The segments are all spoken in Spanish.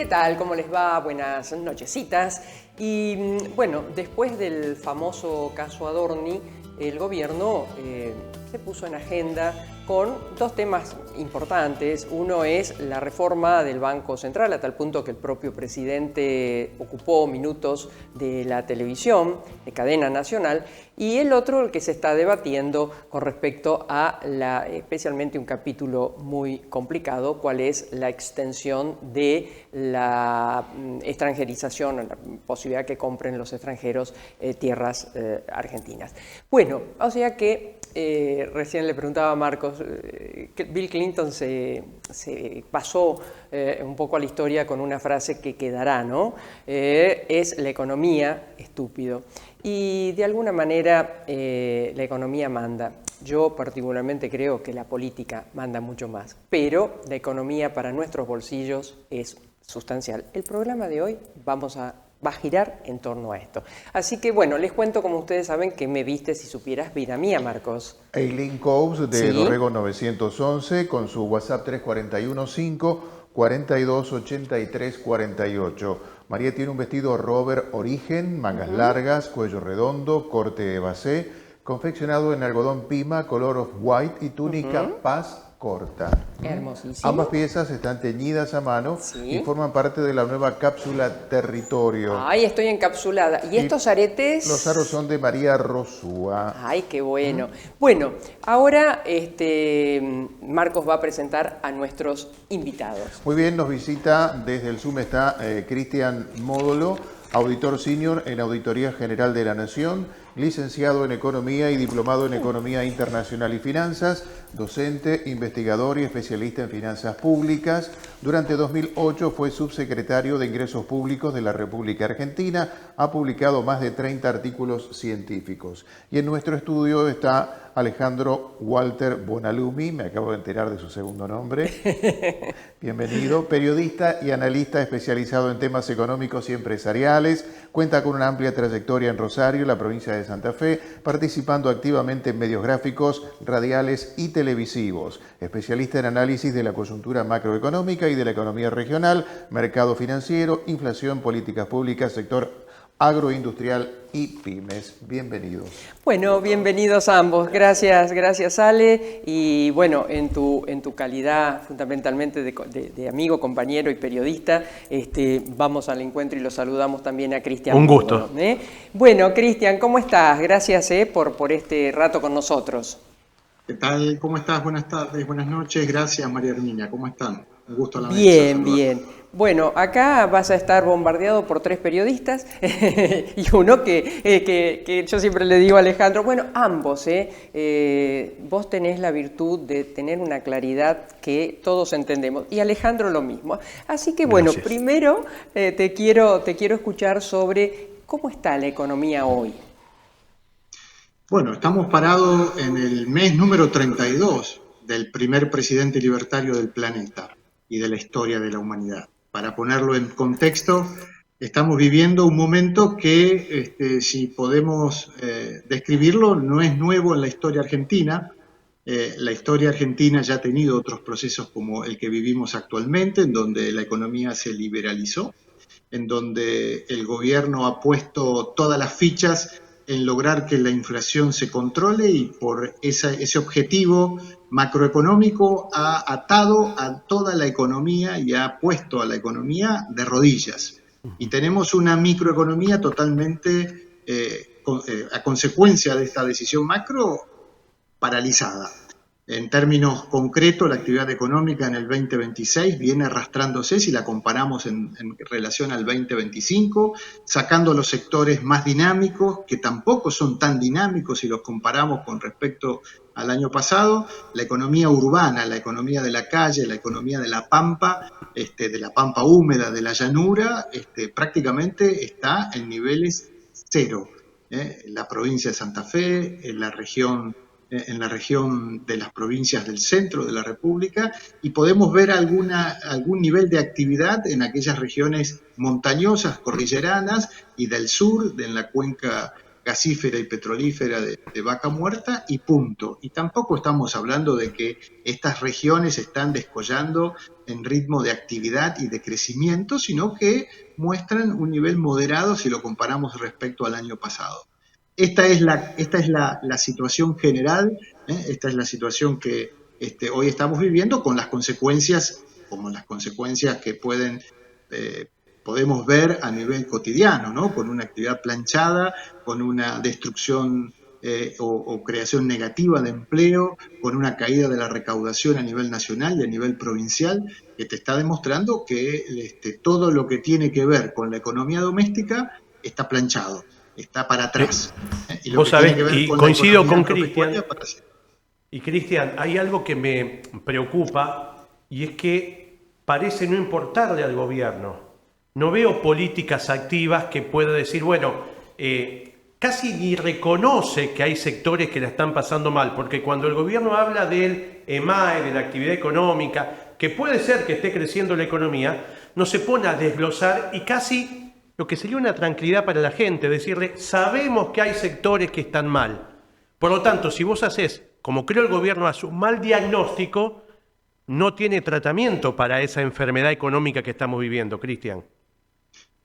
tal? ¿Cómo les va? Buenas nochecitas. Y bueno, después del famoso caso Adorni, el gobierno se puso en agenda con dos temas importantes. Uno es la reforma del Banco Central, a tal punto que el propio presidente ocupó minutos de la televisión, de cadena nacional, y el otro, el que se está debatiendo con respecto a especialmente un capítulo muy complicado, cuál es la extensión de la extranjerización, la posibilidad que compren los extranjeros tierras argentinas. Bueno, o sea que recién le preguntaba a Marcos, Bill Clinton se pasó un poco a la historia con una frase que quedará, ¿no? Es la economía estúpido. Y de alguna manera la economía manda. Yo particularmente creo que la política manda mucho más, pero la economía para nuestros bolsillos es sustancial. El programa de hoy va a girar en torno a esto. Así que bueno, les cuento, como ustedes saben, que me viste si supieras vida mía, Marcos. Eileen Cobbs de ¿Sí? Dorrego 911 con su WhatsApp 341-5-42-83-48. María tiene un vestido Robert Origen, mangas largas, cuello redondo, corte basé, confeccionado en algodón pima, color off-white y túnica paz corta. Hermosísimo. Ambas piezas están teñidas a mano y forman parte de la nueva cápsula Territorio. Ay, estoy encapsulada. ¿Y estos aretes? Los aros son de María Rosúa. Ay, qué bueno. Bueno, ahora Marcos va a presentar a nuestros invitados. Muy bien, nos visita desde el Zoom está Cristian Módolo, auditor senior en Auditoría General de la Nación, licenciado en Economía y diplomado en Economía Internacional y Finanzas, docente, investigador y especialista en finanzas públicas. Durante 2008 fue subsecretario de Ingresos Públicos de la República Argentina. Ha publicado más de 30 artículos científicos. Y en nuestro estudio está Alejandro Walter Bonalumi, me acabo de enterar de su segundo nombre. Bienvenido, periodista y analista especializado en temas económicos y empresariales. Cuenta con una amplia trayectoria en Rosario, la provincia de Santa Fe, participando activamente en medios gráficos, radiales y televisivos. Especialista en análisis de la coyuntura macroeconómica y de la economía regional, mercado financiero, inflación, políticas públicas, sector agroindustrial y pymes. Bienvenidos. Bueno, bienvenidos ambos. Gracias Ale. Y bueno, en tu calidad fundamentalmente de amigo, compañero y periodista, vamos al encuentro y lo saludamos también a Cristian. Un gusto. Bueno, Cristian, ¿cómo estás? Gracias por este rato con nosotros. ¿Qué tal? ¿Cómo estás? Buenas tardes, buenas noches. Gracias, María Herminia. ¿Cómo están? Un gusto a la Bien, bien. Bueno, acá vas a estar bombardeado por 3 periodistas y uno que yo siempre le digo a Alejandro, bueno, ambos, vos tenés la virtud de tener una claridad que todos entendemos y Alejandro lo mismo. Así que bueno, gracias. Primero te quiero escuchar sobre cómo está la economía hoy. Bueno, estamos parados en el mes número 32 del primer presidente libertario del planeta y de la historia de la humanidad. Para ponerlo en contexto, estamos viviendo un momento que, si podemos describirlo, no es nuevo en la historia argentina. La historia argentina ya ha tenido otros procesos como el que vivimos actualmente, en donde la economía se liberalizó, en donde el gobierno ha puesto todas las fichas en lograr que la inflación se controle y por ese objetivo macroeconómico ha atado a toda la economía y ha puesto a la economía de rodillas. Y tenemos una microeconomía totalmente, a consecuencia de esta decisión macro, paralizada. En términos concretos, la actividad económica en el 2026 viene arrastrándose, si la comparamos en relación al 2025, sacando los sectores más dinámicos, que tampoco son tan dinámicos si los comparamos con respecto al año pasado. La economía urbana, la economía de la calle, la economía de la pampa húmeda, de la llanura, prácticamente está en niveles cero. La provincia de Santa Fe, en la región de las provincias del centro de la República, y podemos ver algún nivel de actividad en aquellas regiones montañosas, cordilleranas, y del sur, en la cuenca gasífera y petrolífera de Vaca Muerta y punto. Y tampoco estamos hablando de que estas regiones están descollando en ritmo de actividad y de crecimiento, sino que muestran un nivel moderado si lo comparamos respecto al año pasado. Esta es la situación general, esta es la situación que hoy estamos viviendo con las consecuencias, como las consecuencias que podemos ver a nivel cotidiano, ¿no? Con una actividad planchada, con una destrucción o creación negativa de empleo, con una caída de la recaudación a nivel nacional y a nivel provincial, que te está demostrando que todo lo que tiene que ver con la economía doméstica está planchado, está para atrás. Y lo Vos que tiene sabés, que ver y con la coincido economía con agropecuaria Cristian, para hacer. y Cristian, hay algo que me preocupa y es que parece no importarle al gobierno. No veo políticas activas que pueda decir, bueno, casi ni reconoce que hay sectores que la están pasando mal, porque cuando el gobierno habla del EMAE, de la actividad económica, que puede ser que esté creciendo la economía, no se pone a desglosar y casi lo que sería una tranquilidad para la gente, decirle, sabemos que hay sectores que están mal. Por lo tanto, si vos haces, como creo el gobierno hace un mal diagnóstico, no tiene tratamiento para esa enfermedad económica que estamos viviendo, Cristian.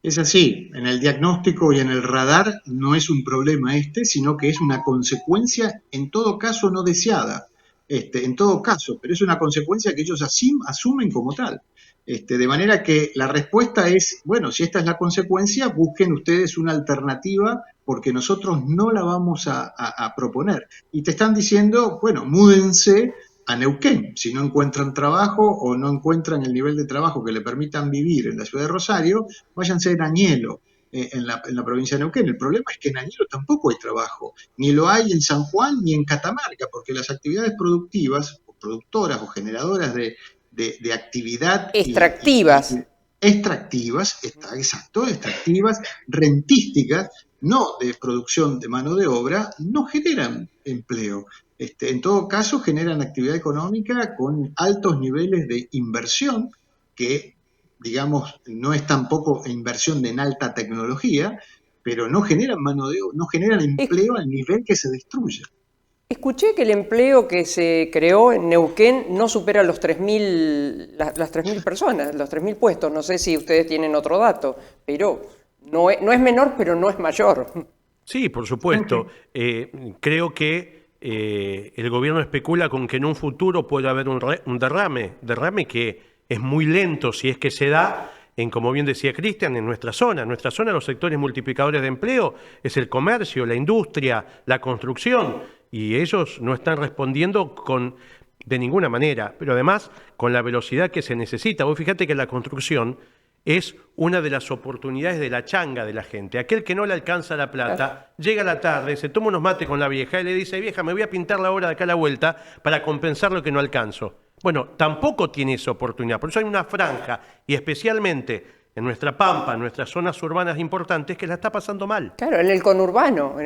Es así, en el diagnóstico y en el radar no es un problema sino que es una consecuencia, en todo caso no deseada, en todo caso, pero es una consecuencia que ellos asumen como tal. De manera que la respuesta es, bueno, si esta es la consecuencia, busquen ustedes una alternativa porque nosotros no la vamos a proponer. Y te están diciendo, bueno, múdense a Neuquén. Si no encuentran trabajo o no encuentran el nivel de trabajo que le permitan vivir en la ciudad de Rosario, váyanse a Añelo, en la provincia de Neuquén. El problema es que en Añelo tampoco hay trabajo, ni lo hay en San Juan ni en Catamarca, porque las actividades productivas, o productoras o generadoras de actividad Extractivas. extractivas, extractivas, rentísticas, no de producción de mano de obra, no generan empleo. En todo caso, generan actividad económica con altos niveles de inversión, que, digamos, no es tampoco inversión en alta tecnología, pero no generan mano de obra, no generan empleo al nivel que se destruye. Escuché que el empleo que se creó en Neuquén no supera los 3.000, las 3.000 personas, los 3.000 puestos. No sé si ustedes tienen otro dato, pero no es menor, pero no es mayor. Sí, por supuesto. Creo que el gobierno especula con que en un futuro puede haber un derrame que es muy lento si es que se da, como bien decía Cristian, en nuestra zona. En nuestra zona los sectores multiplicadores de empleo es el comercio, la industria, la construcción, y ellos no están respondiendo de ninguna manera, pero además con la velocidad que se necesita. Vos fíjate que la construcción es una de las oportunidades de la changa de la gente. Aquel que no le alcanza la plata, llega a la tarde, se toma unos mates con la vieja y le dice, vieja, me voy a pintar la hora de acá a la vuelta para compensar lo que no alcanzo. Bueno, tampoco tiene esa oportunidad. Por eso hay una franja, y especialmente en nuestra Pampa, en nuestras zonas urbanas importantes, que la está pasando mal. Claro, en el conurbano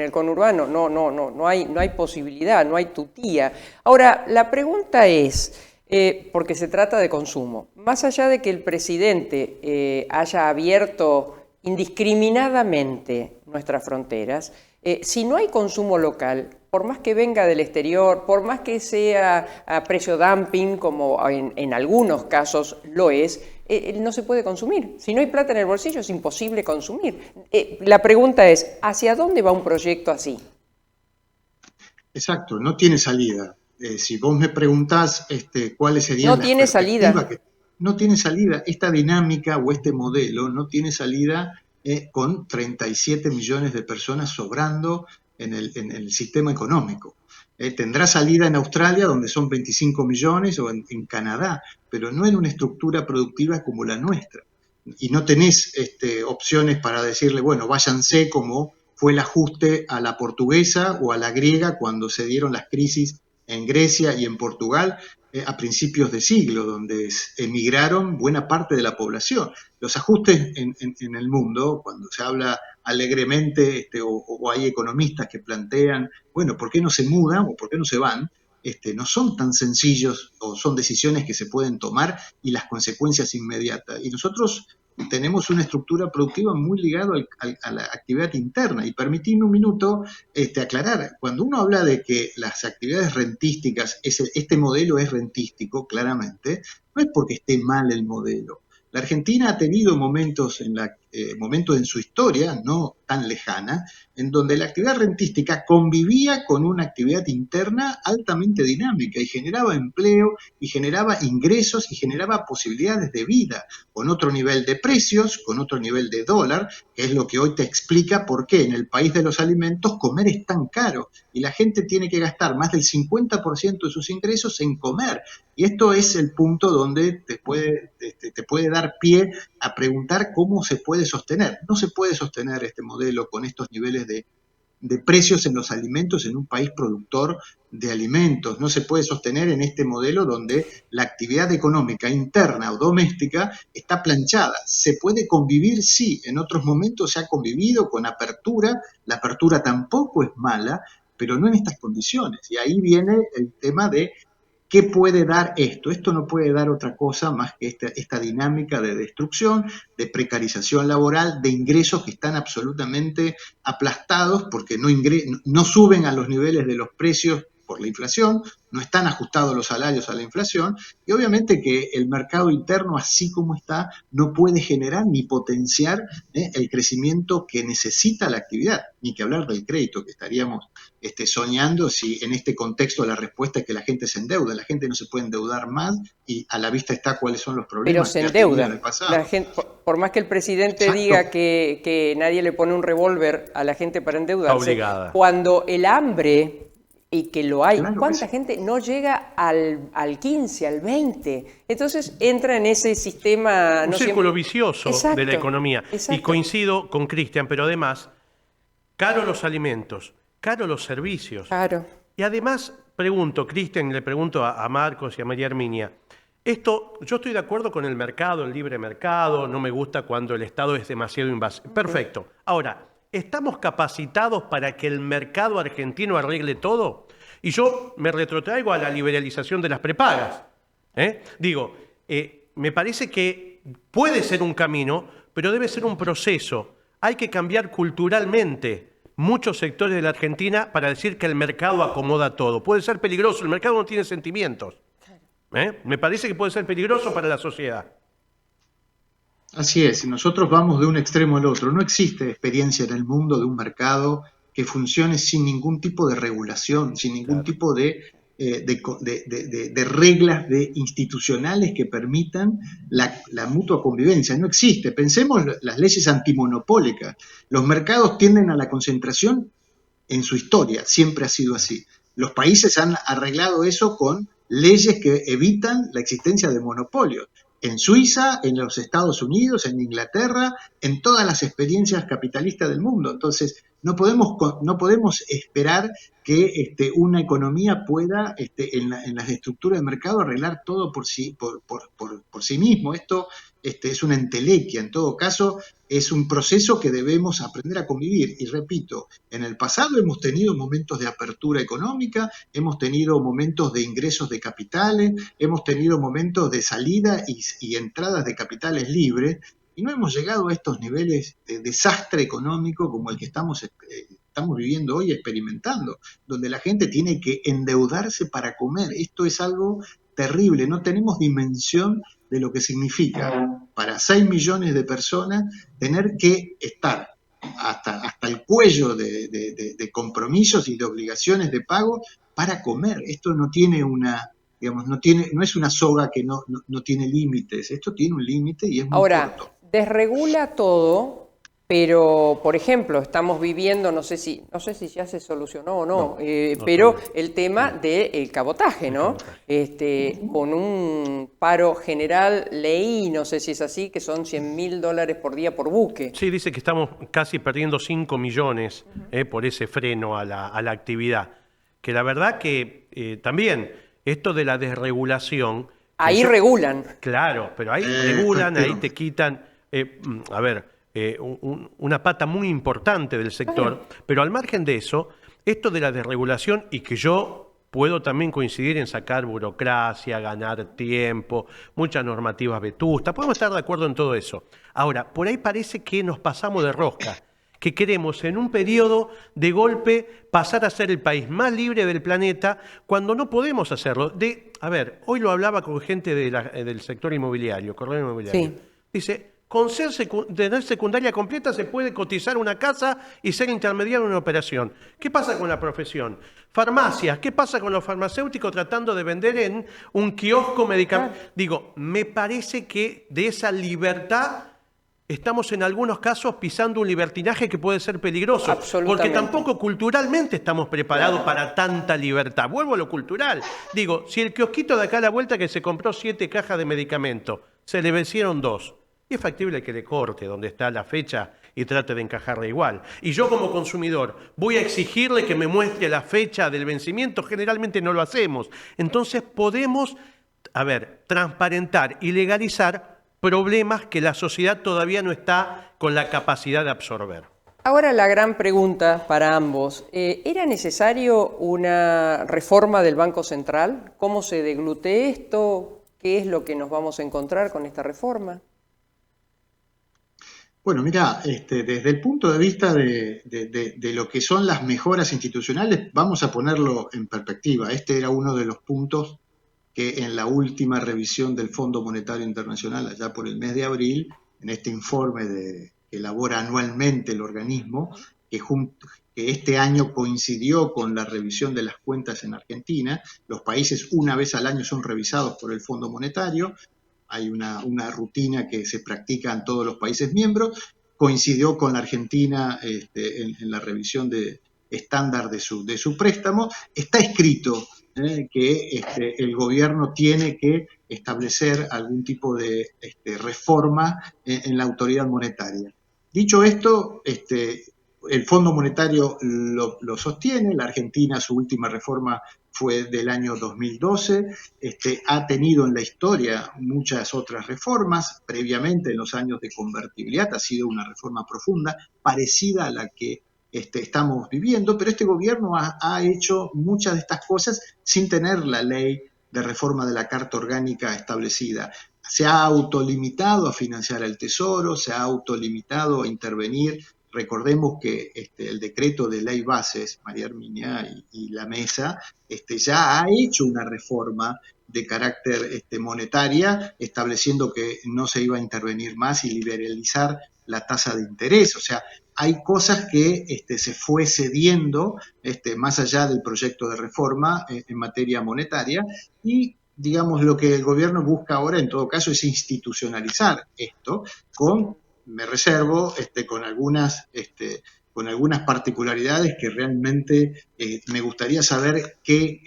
no hay posibilidad, no hay tutía. Ahora, la pregunta es, porque se trata de consumo, más allá de que el presidente haya abierto indiscriminadamente nuestras fronteras, si no hay consumo local, por más que venga del exterior, por más que sea a precio dumping, como en algunos casos lo es, no se puede consumir. Si no hay plata en el bolsillo es imposible consumir. La pregunta es, ¿hacia dónde va un proyecto así? Exacto, no tiene salida. Si vos me preguntás cuáles serían No las tiene perspectivas, salida. no tiene salida. Esta dinámica o este modelo no tiene salida con 37 millones de personas sobrando en el sistema económico. Tendrá salida en Australia, donde son 25 millones, o en Canadá, pero no en una estructura productiva como la nuestra. Y no tenés opciones para decirle, bueno, váyanse como fue el ajuste a la portuguesa o a la griega cuando se dieron las crisis en Grecia y en Portugal a principios de siglo, donde emigraron buena parte de la población. Los ajustes en el mundo, cuando se habla alegremente o hay economistas que plantean, bueno, ¿por qué no se mudan o por qué no se van? no son tan sencillos o son decisiones que se pueden tomar y las consecuencias inmediatas. Y nosotros tenemos una estructura productiva muy ligada a la actividad interna. Y permitidme un minuto aclarar, cuando uno habla de que las actividades rentísticas, este modelo es rentístico, claramente, no es porque esté mal el modelo. La Argentina ha tenido momentos en su historia, no tan lejana, en donde la actividad rentística convivía con una actividad interna altamente dinámica y generaba empleo y generaba ingresos y generaba posibilidades de vida, con otro nivel de precios, con otro nivel de dólar, que es lo que hoy te explica por qué en el país de los alimentos comer es tan caro y la gente tiene que gastar más del 50% de sus ingresos en comer. Y esto es el punto donde te puede dar pie a preguntar cómo se puede sostener. No se puede sostener este modelo con estos niveles de precios en los alimentos en un país productor de alimentos. No se puede sostener en este modelo donde la actividad económica interna o doméstica está planchada. Se puede convivir, sí, en otros momentos se ha convivido con apertura, la apertura tampoco es mala, pero no en estas condiciones. Y ahí viene el tema de ¿qué puede dar esto? Esto no puede dar otra cosa más que esta dinámica de destrucción, de precarización laboral, de ingresos que están absolutamente aplastados porque no suben a los niveles de los precios por la inflación, no están ajustados los salarios a la inflación, y obviamente que el mercado interno, así como está, no puede generar ni potenciar el crecimiento que necesita la actividad, ni que hablar del crédito, que estaríamos soñando si en este contexto la respuesta es que la gente se endeuda. La gente no se puede endeudar más y a la vista está cuáles son los problemas que ha tenido en el pasado. La gente, por más que el presidente diga que nadie le pone un revólver a la gente para endeudarse, cuando el hambre, y que lo hay, claro, ¿cuánta gente no llega al 15, al 20? Entonces entra en ese sistema... Un círculo vicioso de la economía. Y coincido con Cristian, pero además, caro los alimentos, caro los servicios. Claro. Y además, pregunto, Cristian, le pregunto a Marcos y a María Herminia, yo estoy de acuerdo con el mercado, el libre mercado, no me gusta cuando el Estado es demasiado invasivo. Perfecto. Ahora, ¿estamos capacitados para que el mercado argentino arregle todo? Y yo me retrotraigo a la liberalización de las prepagas. Me parece que puede ser un camino, pero debe ser un proceso. Hay que cambiar culturalmente muchos sectores de la Argentina para decir que el mercado acomoda todo. Puede ser peligroso, el mercado no tiene sentimientos. Me parece que puede ser peligroso para la sociedad. Así es, nosotros vamos de un extremo al otro. No existe experiencia en el mundo de un mercado que funcione sin ningún tipo de regulación, sin ningún tipo de reglas institucionales que permitan la mutua convivencia. No existe. Pensemos las leyes antimonopólicas. Los mercados tienden a la concentración en su historia, siempre ha sido así. Los países han arreglado eso con leyes que evitan la existencia de monopolios. En Suiza, en los Estados Unidos, en Inglaterra, en todas las experiencias capitalistas del mundo. Entonces, no podemos esperar que una economía pueda, en las estructuras de mercado, arreglar todo por sí mismo. Esto es una entelequia. En todo caso, es un proceso que debemos aprender a convivir. Y repito, en el pasado hemos tenido momentos de apertura económica, hemos tenido momentos de ingresos de capitales, hemos tenido momentos de salida y entradas de capitales libres, y no hemos llegado a estos niveles de desastre económico como el que estamos viviendo hoy, experimentando, donde la gente tiene que endeudarse para comer. Esto es algo terrible, no tenemos dimensión de lo que significa para 6 millones de personas tener que estar hasta el cuello de compromisos y de obligaciones de pago para comer. Esto no tiene no es una soga que no tiene límites, esto tiene un límite y es muy corto. Desregula todo, pero, por ejemplo, estamos viviendo, no sé si ya se solucionó o no, pero el tema del cabotaje, ¿no? Con un paro general, leí, no sé si es así, que son $100.000 por día por buque. Sí, dice que estamos casi perdiendo 5 millones por ese freno a la actividad. Que la verdad que también esto de la desregulación... Ahí regulan. Claro, pero ahí regulan, ahí te quitan... una pata muy importante del sector, pero al margen de eso, esto de la desregulación, y que yo puedo también coincidir en sacar burocracia, ganar tiempo, muchas normativas vetustas, podemos estar de acuerdo en todo eso. Ahora, por ahí parece que nos pasamos de rosca, que queremos en un periodo de golpe pasar a ser el país más libre del planeta cuando no podemos hacerlo. A ver, hoy lo hablaba con gente del sector inmobiliario, corredor inmobiliario. Sí. Dice, con tener secundaria completa se puede cotizar una casa y ser intermediario en una operación. ¿Qué pasa con la profesión? Farmacias, ¿qué pasa con los farmacéuticos tratando de vender en un kiosco medicamentos? Digo, me parece que de esa libertad estamos en algunos casos pisando un libertinaje que puede ser peligroso. Porque tampoco culturalmente estamos preparados para tanta libertad. Vuelvo a lo cultural. Digo, si el kiosquito de acá a la vuelta que se compró 7 cajas de medicamento, se le vencieron 2. Y es factible que le corte donde está la fecha y trate de encajarla igual. Y yo como consumidor voy a exigirle que me muestre la fecha del vencimiento. Generalmente no lo hacemos. Entonces podemos, transparentar y legalizar problemas que la sociedad todavía no está con la capacidad de absorber. Ahora la gran pregunta para ambos. ¿Era necesario una reforma del Banco Central? ¿Cómo se deglute esto? ¿Qué es lo que nos vamos a encontrar con esta reforma? Bueno, mira, desde el punto de vista de lo que son las mejoras institucionales, vamos a ponerlo en perspectiva. Este era uno de los puntos que en la última revisión del Fondo Monetario Internacional, allá por el mes de abril, en este informe que elabora anualmente el organismo, que este año coincidió con la revisión de las cuentas en Argentina. Los países una vez al año son revisados por el Fondo Monetario. Hay una rutina que se practica en todos los países miembros. Coincidió con la Argentina en la revisión de estándar de su préstamo. Está escrito que el gobierno tiene que establecer algún tipo de reforma en la autoridad monetaria. Dicho esto, el Fondo Monetario lo sostiene. La Argentina, su última reforma fue del año 2012, ha tenido en la historia muchas otras reformas, previamente en los años de convertibilidad, ha sido una reforma profunda, parecida a la que estamos viviendo, pero este gobierno ha hecho muchas de estas cosas sin tener la ley de reforma de la Carta Orgánica establecida. Se ha autolimitado a financiar el Tesoro, se ha autolimitado a intervenir. Recordemos que el decreto de ley bases, María Herminia y la mesa, ya ha hecho una reforma de carácter monetaria, estableciendo que no se iba a intervenir más y liberalizar la tasa de interés. O sea, hay cosas que se fue cediendo más allá del proyecto de reforma en materia monetaria y digamos lo que el gobierno busca ahora en todo caso es institucionalizar esto me reservo con algunas particularidades que realmente me gustaría saber qué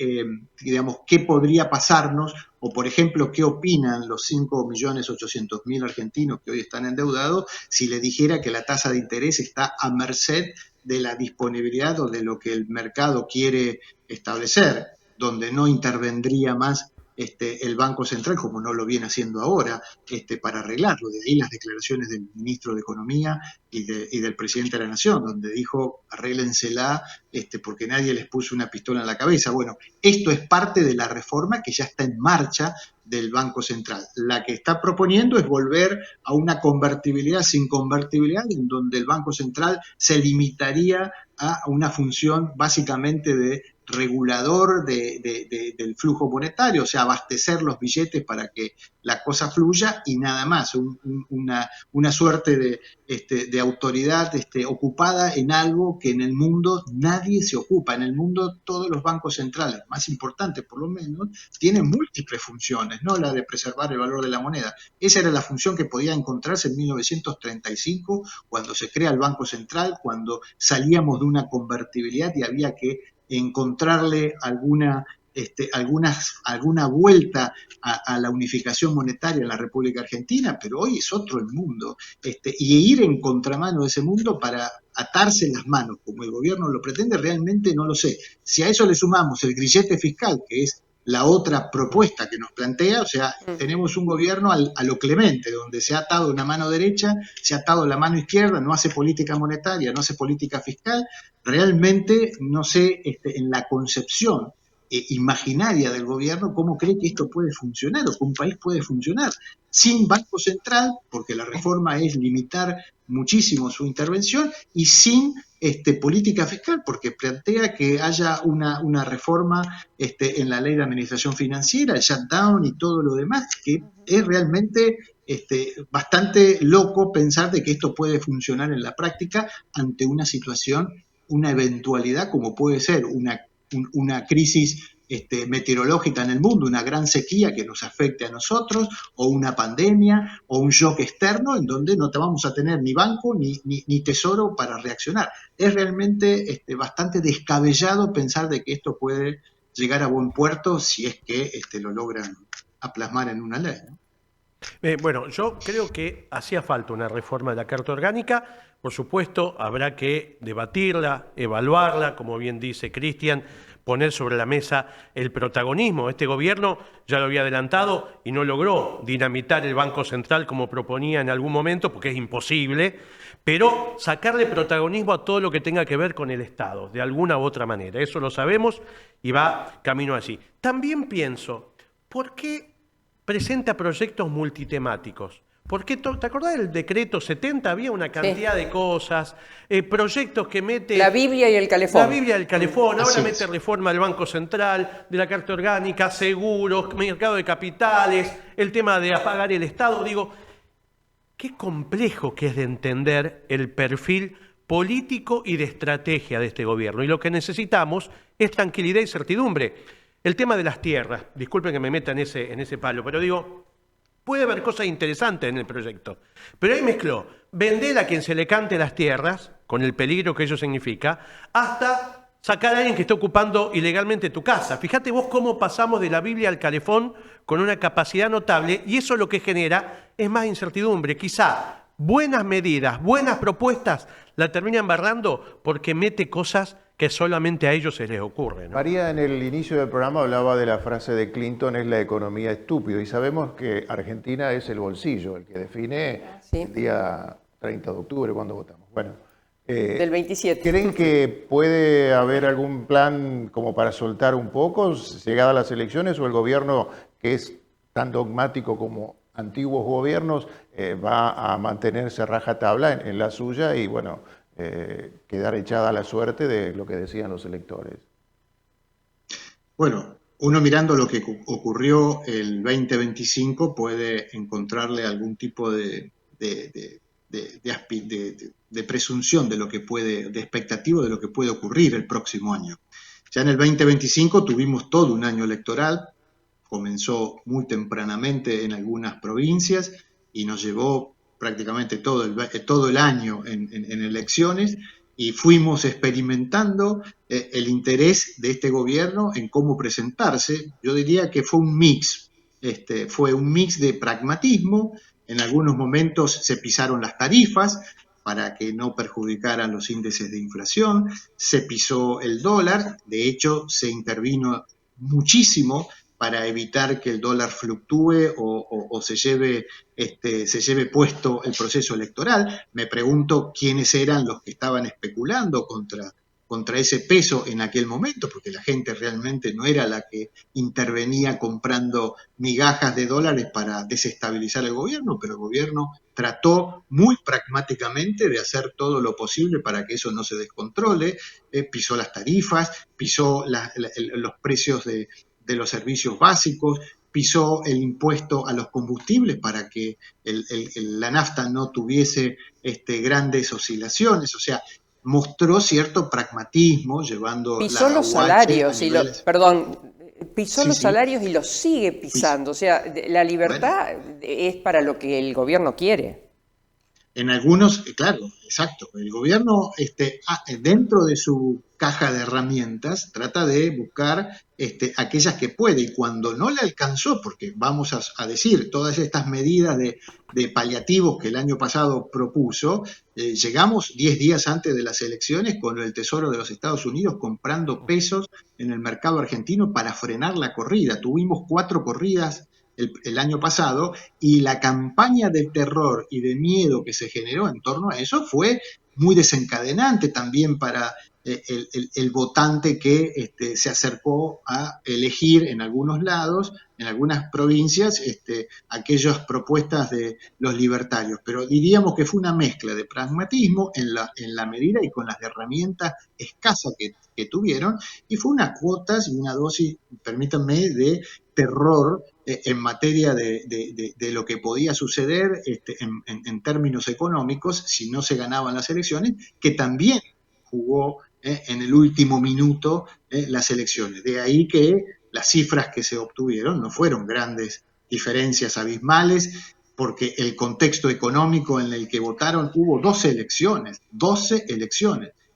podría pasarnos o, por ejemplo, qué opinan los 5.800.000 argentinos que hoy están endeudados si le dijera que la tasa de interés está a merced de la disponibilidad o de lo que el mercado quiere establecer, donde no intervendría más el Banco Central, como no lo viene haciendo ahora, para arreglarlo. De ahí las declaraciones del ministro de Economía y del presidente de la Nación, donde dijo, arréglensela, porque nadie les puso una pistola en la cabeza. Bueno, esto es parte de la reforma que ya está en marcha del Banco Central. La que está proponiendo es volver a una convertibilidad sin convertibilidad, en donde el Banco Central se limitaría a una función básicamente de regulador del flujo monetario, o sea, abastecer los billetes para que la cosa fluya y nada más, una suerte de autoridad ocupada en algo que en el mundo nadie se ocupa. En el mundo todos los bancos centrales, más importantes por lo menos, tienen múltiples funciones, no la de preservar el valor de la moneda. Esa era la función que podía encontrarse en 1935, cuando se crea el Banco Central, cuando salíamos de una convertibilidad y había que encontrarle alguna vuelta a la unificación monetaria en la República Argentina, pero hoy es otro el mundo, y ir en contramano de ese mundo para atarse las manos, como el gobierno lo pretende, realmente no lo sé. Si a eso le sumamos el grillete fiscal, que es la otra propuesta que nos plantea, o sea, tenemos un gobierno a lo Clemente, donde se ha atado una mano derecha, se ha atado la mano izquierda, no hace política monetaria, no hace política fiscal. Realmente no sé, en la concepción imaginaria del gobierno, cómo cree que esto puede funcionar o que un país puede funcionar sin Banco Central, porque la reforma es limitar muchísimo su intervención, y sin política fiscal, porque plantea que haya una reforma en la ley de administración financiera, el shutdown y todo lo demás, que es realmente bastante loco pensar de que esto puede funcionar en la práctica ante una situación, una eventualidad como puede ser una crisis meteorológica en el mundo, una gran sequía que nos afecte a nosotros, o una pandemia, o un shock externo en donde no te vamos a tener ni banco ni tesoro para reaccionar. Es realmente bastante descabellado pensar de que esto puede llegar a buen puerto si es que lo logran a plasmar en una ley, ¿no? Bueno, yo creo que hacía falta una reforma de la Carta Orgánica. Por supuesto, habrá que debatirla, evaluarla, como bien dice Cristian, poner sobre la mesa el protagonismo. Este gobierno ya lo había adelantado y no logró dinamitar el Banco Central como proponía en algún momento, porque es imposible, pero sacarle protagonismo a todo lo que tenga que ver con el Estado, de alguna u otra manera. Eso lo sabemos y va camino allí. También pienso, ¿por qué presenta proyectos multitemáticos? Porque, ¿te acordás del decreto 70? Había una cantidad de cosas, proyectos que mete... La Biblia y el calefón. La Biblia y el calefón, ahora Así mete es. reforma del Banco Central, de la Carta Orgánica, seguros, mercado de capitales, el tema de apagar el Estado. Digo, qué complejo que es de entender el perfil político y de estrategia de este gobierno. Y lo que necesitamos es tranquilidad y certidumbre. El tema de las tierras, disculpen que me meta en ese palo, pero digo, puede haber cosas interesantes en el proyecto. Pero ahí mezcló vender a quien se le cante las tierras, con el peligro que ello significa, hasta sacar a alguien que esté ocupando ilegalmente tu casa. Fíjate vos cómo pasamos de la Biblia al calefón con una capacidad notable, y eso lo que genera es más incertidumbre. Quizá buenas medidas, buenas propuestas, la terminan barrando porque mete cosas que solamente a ellos se les ocurre, ¿no? María, en el inicio del programa hablaba de la frase de Clinton, es la economía estúpido, y sabemos que Argentina es el bolsillo, el que define el día 30 de octubre cuando votamos. Bueno, Del 27. ¿creen que puede haber algún plan como para soltar un poco llegadas las elecciones, o el gobierno, que es tan dogmático como antiguos gobiernos, va a mantenerse rajatabla en la suya y bueno, quedar echada a la suerte de lo que decían los electores? Bueno, uno mirando lo que ocurrió el 2025 puede encontrarle algún tipo de presunción de lo que puede, de expectativa de lo que puede ocurrir el próximo año. Ya en el 2025 tuvimos todo un año electoral, comenzó muy tempranamente en algunas provincias y nos llevó prácticamente todo el año en elecciones, y fuimos experimentando el interés de este gobierno en cómo presentarse. Yo diría que fue un mix de pragmatismo. En algunos momentos se pisaron las tarifas para que no perjudicaran los índices de inflación, se pisó el dólar, de hecho se intervino muchísimo para evitar que el dólar fluctúe o se lleve puesto el proceso electoral. Me pregunto quiénes eran los que estaban especulando contra ese peso en aquel momento, porque la gente realmente no era la que intervenía comprando migajas de dólares para desestabilizar el gobierno, pero el gobierno trató muy pragmáticamente de hacer todo lo posible para que eso no se descontrole, pisó las tarifas, pisó los precios de los servicios básicos, pisó el impuesto a los combustibles para que la nafta no tuviese grandes oscilaciones, o sea, mostró cierto pragmatismo llevando pisó la los UH salarios a y niveles... pisó Sí, los sí. salarios y los sigue pisando. O sea, la libertad es para lo que el gobierno quiere. En algunos, claro, exacto. El gobierno, dentro de su caja de herramientas, trata de buscar aquellas que puede, y cuando no le alcanzó, porque vamos a decir, todas estas medidas de paliativos que el año pasado propuso, llegamos 10 días antes de las elecciones con el Tesoro de los Estados Unidos comprando pesos en el mercado argentino para frenar la corrida. Tuvimos 4 corridas el año pasado, y la campaña de terror y de miedo que se generó en torno a eso fue muy desencadenante también para el votante que se acercó a elegir en algunos lados, en algunas provincias, aquellas propuestas de los libertarios. Pero diríamos que fue una mezcla de pragmatismo en la medida y con las herramientas escasas que tuvieron, y fue unas cuotas y una dosis, permítanme, de terror en materia de lo que podía suceder en términos económicos si no se ganaban las elecciones, que también jugó en el último minuto las elecciones. De ahí que las cifras que se obtuvieron no fueron grandes diferencias abismales, porque el contexto económico en el que votaron, hubo 12 elecciones,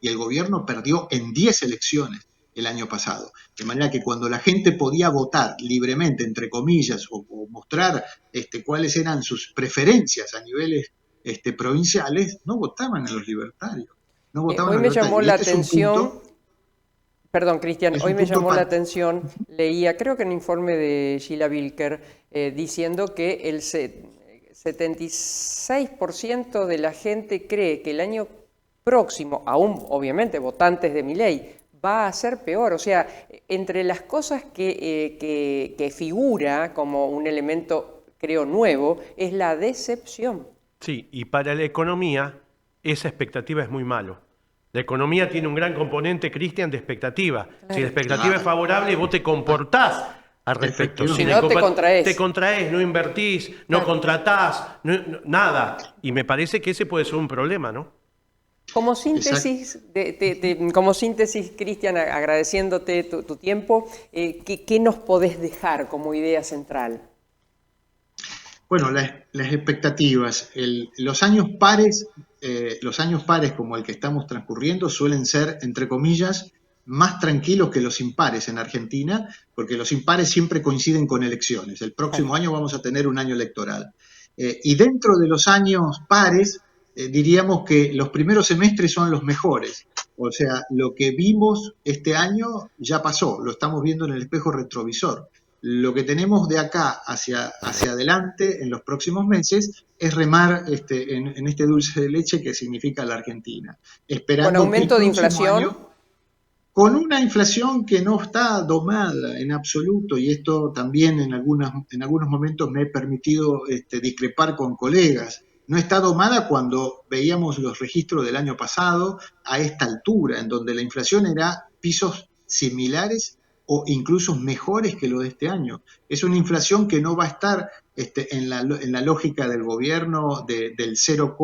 y el gobierno perdió en 10 elecciones el año pasado. De manera que cuando la gente podía votar libremente, entre comillas, o mostrar cuáles eran sus preferencias a niveles provinciales, no votaban a los libertarios. No votaban Hoy a me los libertarios. llamó Y la este atención, perdón Cristian, es hoy un me punto llamó la atención, leía, creo que en un informe de Sheila Wilker, diciendo que el 76% de la gente cree que el año próximo, aún obviamente votantes de Milei, va a ser peor. O sea, entre las cosas que figura como un elemento, creo, nuevo, es la decepción. Sí, y para la economía esa expectativa es muy malo. La economía tiene un gran componente, Cristian, de expectativa. Si la expectativa es favorable, vos te comportás al respecto. Si no, te contraes. Te contraes, no invertís, no contratás, nada. Y me parece que ese puede ser un problema, ¿no? Como síntesis, Cristian, agradeciéndote tu tiempo, ¿qué nos podés dejar como idea central? Bueno, las expectativas. Los años pares como el que estamos transcurriendo suelen ser, entre comillas, más tranquilos que los impares en Argentina, porque los impares siempre coinciden con elecciones. El próximo año vamos a tener un año electoral. Y dentro de los años pares, diríamos que los primeros semestres son los mejores. O sea, lo que vimos este año ya pasó, lo estamos viendo en el espejo retrovisor. Lo que tenemos de acá hacia adelante en los próximos meses es remar en este dulce de leche que significa la Argentina. Esperando ¿Con aumento de inflación? Con una inflación que no está domada en absoluto, y esto también en algunos momentos me he permitido discrepar con colegas. No está domada cuando veíamos los registros del año pasado a esta altura, en donde la inflación era pisos similares o incluso mejores que lo de este año. Es una inflación que no va a estar en la lógica del gobierno del 0,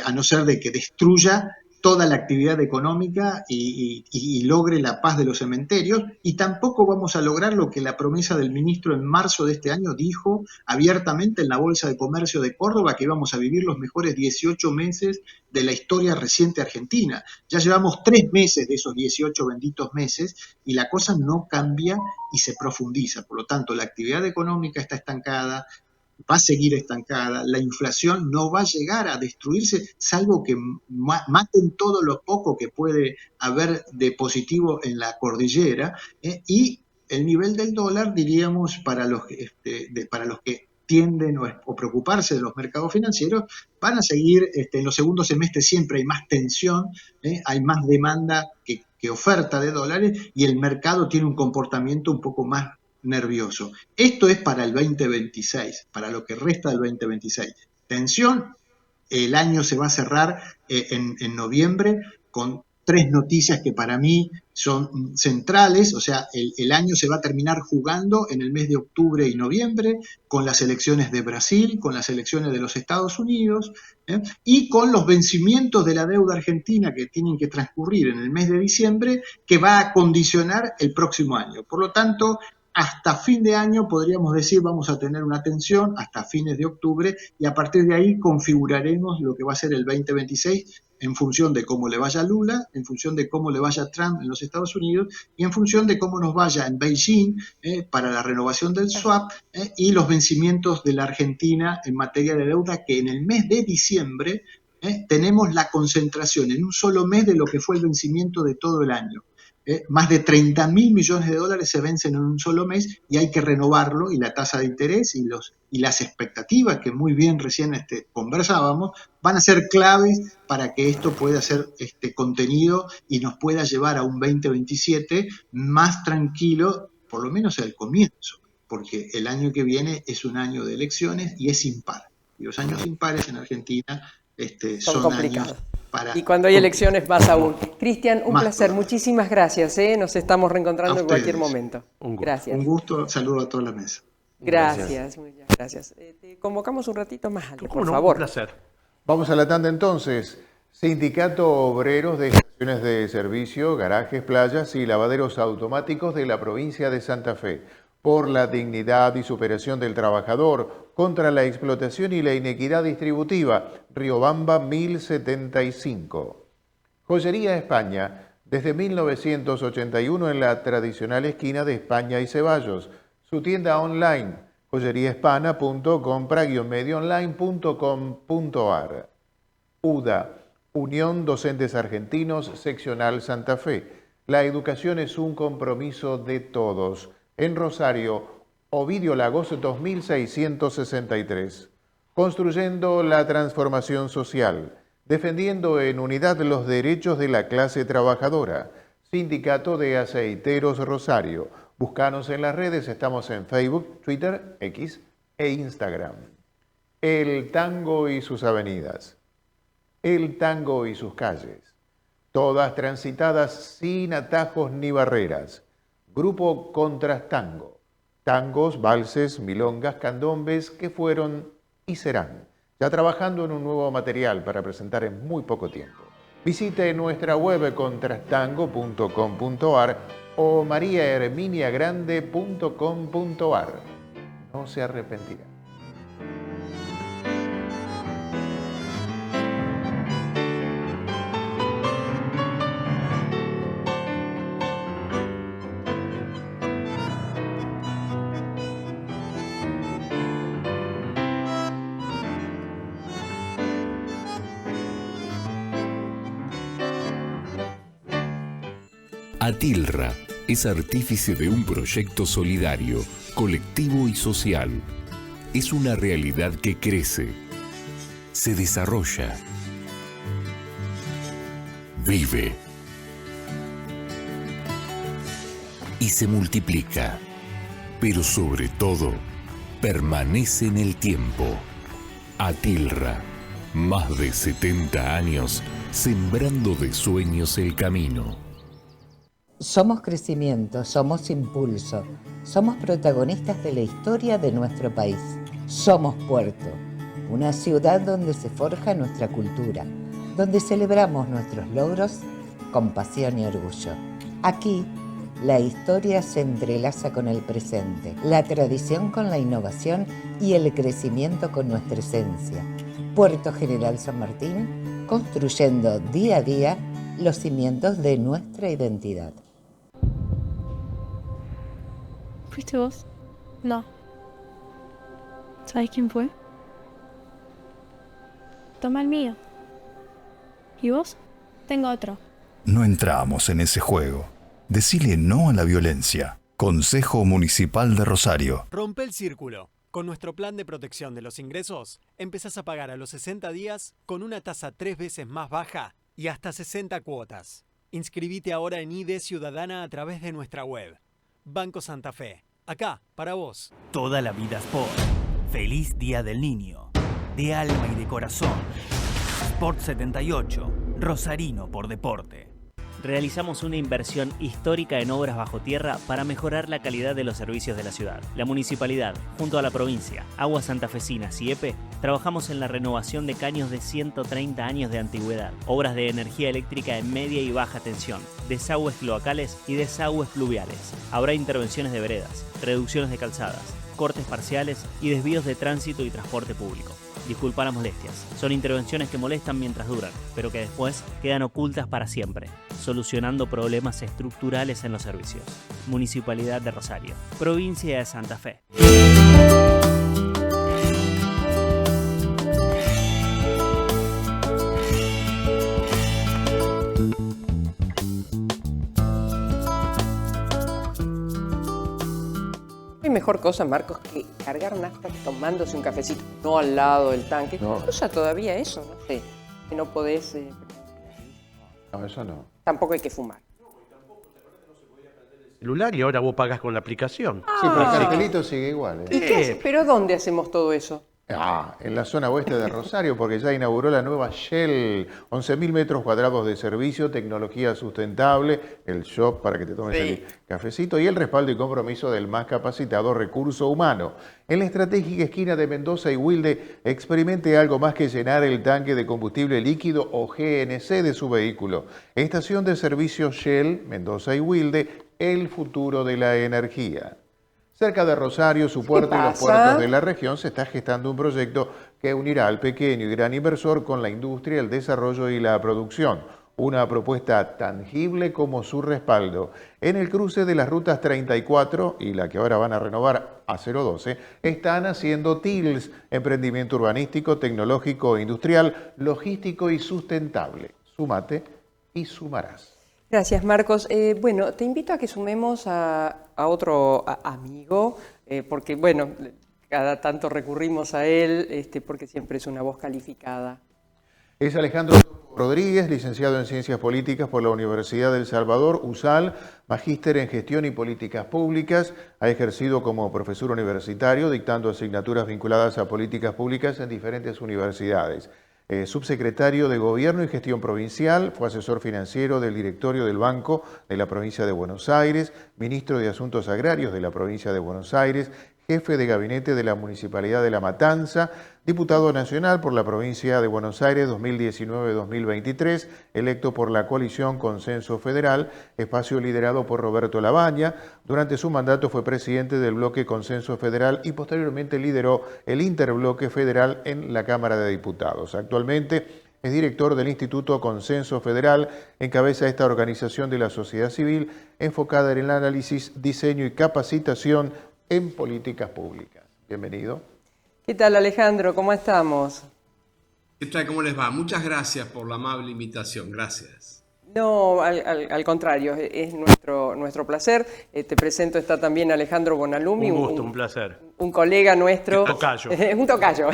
a no ser de que destruya toda la actividad económica y logre la paz de los cementerios, y tampoco vamos a lograr lo que la promesa del ministro en marzo de este año dijo abiertamente en la Bolsa de Comercio de Córdoba, que íbamos a vivir los mejores 18 meses de la historia reciente argentina. Ya llevamos 3 meses de esos 18 benditos meses y la cosa no cambia y se profundiza. Por lo tanto, la actividad económica está estancada, va a seguir estancada, la inflación no va a llegar a destruirse, salvo que maten todo lo poco que puede haber de positivo en la cordillera, y el nivel del dólar, diríamos, para los que tienden o preocuparse de los mercados financieros, van a seguir, en los segundos semestres siempre hay más tensión, hay más demanda que oferta de dólares, y el mercado tiene un comportamiento un poco más nervioso. Esto es para el 2026, para lo que resta del 2026. Tensión, el año se va a cerrar en noviembre con 3 noticias que para mí son centrales. O sea, el año se va a terminar jugando en el mes de octubre y noviembre, con las elecciones de Brasil, con las elecciones de los Estados Unidos, y con los vencimientos de la deuda argentina que tienen que transcurrir en el mes de diciembre, que va a condicionar el próximo año. Por lo tanto, hasta fin de año podríamos decir vamos a tener una tensión hasta fines de octubre, y a partir de ahí configuraremos lo que va a ser el 2026 en función de cómo le vaya a Lula, en función de cómo le vaya a Trump en los Estados Unidos, y en función de cómo nos vaya en Beijing para la renovación del swap y los vencimientos de la Argentina en materia de deuda, que en el mes de diciembre tenemos la concentración en un solo mes de lo que fue el vencimiento de todo el año. más de 30.000 millones de dólares se vencen en un solo mes y hay que renovarlo, y la tasa de interés y las expectativas que muy bien recién conversábamos van a ser claves para que esto pueda ser contenido y nos pueda llevar a un 2027 más tranquilo, por lo menos al comienzo, porque el año que viene es un año de elecciones y es impar. Y los años impares en Argentina son complicados. años Y cuando hay elecciones más aún. Cristian, un placer. Muchísimas gracias. Nos estamos reencontrando en cualquier momento. Gracias. Un gusto. Saludo a toda la mesa. Gracias. Muchas gracias. Te convocamos un ratito más, Ale, por favor. Un placer. Vamos a la tanda entonces. Sindicato Obreros de Estaciones de Servicio, Garajes, Playas y Lavaderos Automáticos de la provincia de Santa Fe. Por la dignidad y superación del trabajador, contra la explotación y la inequidad distributiva, Riobamba 1075. Joyería España, desde 1981 en la tradicional esquina de España y Ceballos. Su tienda online, joyeriahispana.com/medioonline.com.ar. UDA, Unión Docentes Argentinos, Seccional Santa Fe. La educación es un compromiso de todos. En Rosario, Ovidio Lagos 2663. Construyendo la transformación social, defendiendo en unidad los derechos de la clase trabajadora. Sindicato de Aceiteros Rosario. Búscanos en las redes, estamos en Facebook, Twitter, X e Instagram. El tango y sus avenidas. El tango y sus calles. Todas transitadas sin atajos ni barreras. Grupo Contrastango. Tangos, valses, milongas, candombes que fueron y serán. Ya trabajando en un nuevo material para presentar en muy poco tiempo. Visite nuestra web contrastango.com.ar o mariaherminiagrande.com.ar. No se arrepentirá. Atilra es artífice de un proyecto solidario, colectivo y social. Es una realidad que crece, se desarrolla, vive y se multiplica, pero sobre todo permanece en el tiempo. Atilra, más de 70 años sembrando de sueños el camino. Somos crecimiento, somos impulso, somos protagonistas de la historia de nuestro país. Somos Puerto, una ciudad donde se forja nuestra cultura, donde celebramos nuestros logros con pasión y orgullo. Aquí, la historia se entrelaza con el presente, la tradición con la innovación y el crecimiento con nuestra esencia. Puerto General San Martín, construyendo día a día los cimientos de nuestra identidad. ¿Fuiste vos? No. ¿Sabés quién fue? Toma el mío. ¿Y vos? Tengo otro. No entramos en ese juego. Decile no a la violencia. Consejo Municipal de Rosario. Rompe el círculo. Con nuestro plan de protección de los ingresos, empezás a pagar a los 60 días con una tasa 3 veces más baja y hasta 60 cuotas. Inscribite ahora en ID Ciudadana a través de nuestra web. Banco Santa Fe. Acá, para vos. Toda la vida Sport. Feliz Día del Niño. De alma y de corazón. Sport 78. Rosarino por deporte. Realizamos una inversión histórica en obras bajo tierra para mejorar la calidad de los servicios de la ciudad. La municipalidad, junto a la provincia, Aguas Santafesinas y EPE, trabajamos en la renovación de caños de 130 años de antigüedad, obras de energía eléctrica en media y baja tensión, desagües cloacales y desagües pluviales. Habrá intervenciones de veredas, reducciones de calzadas, cortes parciales y desvíos de tránsito y transporte público. Disculpa las molestias. Son intervenciones que molestan mientras duran, pero que después quedan ocultas para siempre, solucionando problemas estructurales en los servicios. Municipalidad de Rosario, Provincia de Santa Fe. mejor cosa, Marcos, que cargar nafta tomándose un cafecito, no al lado del tanque? No. ¿Se usa todavía eso? No sé, que no podés... No, eso no. Tampoco hay que fumar. Celular y ahora vos pagás con la aplicación. Sí, pero el cartelito sigue igual. ¿Y qué hace? ¿Pero dónde hacemos todo eso? En la zona oeste de Rosario, porque ya inauguró la nueva Shell, 11.000 metros cuadrados de servicio, tecnología sustentable, el shop para que te tomes el cafecito y el respaldo y compromiso del más capacitado recurso humano. En la estratégica esquina de Mendoza y Wilde, experimente algo más que llenar el tanque de combustible líquido o GNC de su vehículo. Estación de servicio Shell, Mendoza y Wilde, el futuro de la energía. Cerca de Rosario, su puerto y los puertos de la región, se está gestando un proyecto que unirá al pequeño y gran inversor con la industria, el desarrollo y la producción. Una propuesta tangible como su respaldo. En el cruce de las rutas 34 y la que ahora van a renovar a 012, están haciendo TILS, emprendimiento urbanístico, tecnológico, industrial, logístico y sustentable. Súmate y sumarás. Gracias, Marcos. Bueno, te invito a que sumemos a otro amigo, porque, bueno, cada tanto recurrimos a él, porque siempre es una voz calificada. Es Alejandro Rodríguez, licenciado en Ciencias Políticas por la Universidad del Salvador, USAL, magíster en Gestión y Políticas Públicas, ha ejercido como profesor universitario, dictando asignaturas vinculadas a políticas públicas en diferentes universidades. Subsecretario de Gobierno y Gestión Provincial, fue asesor financiero del directorio del Banco de la Provincia de Buenos Aires, ministro de Asuntos Agrarios de la Provincia de Buenos Aires, jefe de gabinete de la Municipalidad de La Matanza, diputado nacional por la Provincia de Buenos Aires 2019-2023, electo por la coalición Consenso Federal, espacio liderado por Roberto Labaña. Durante su mandato fue presidente del bloque Consenso Federal y posteriormente lideró el interbloque federal en la Cámara de Diputados. Actualmente es director del Instituto Consenso Federal, encabeza esta organización de la sociedad civil enfocada en el análisis, diseño y capacitación en políticas públicas. Bienvenido. ¿Qué tal, Alejandro? ¿Cómo estamos? ¿Qué tal? ¿Cómo les va? Muchas gracias por la amable invitación. Gracias. No, al contrario, es nuestro placer. Te presento, está también Alejandro Bonalumi. Un gusto, un placer. Un colega nuestro. Un tocayo. Un tocayo.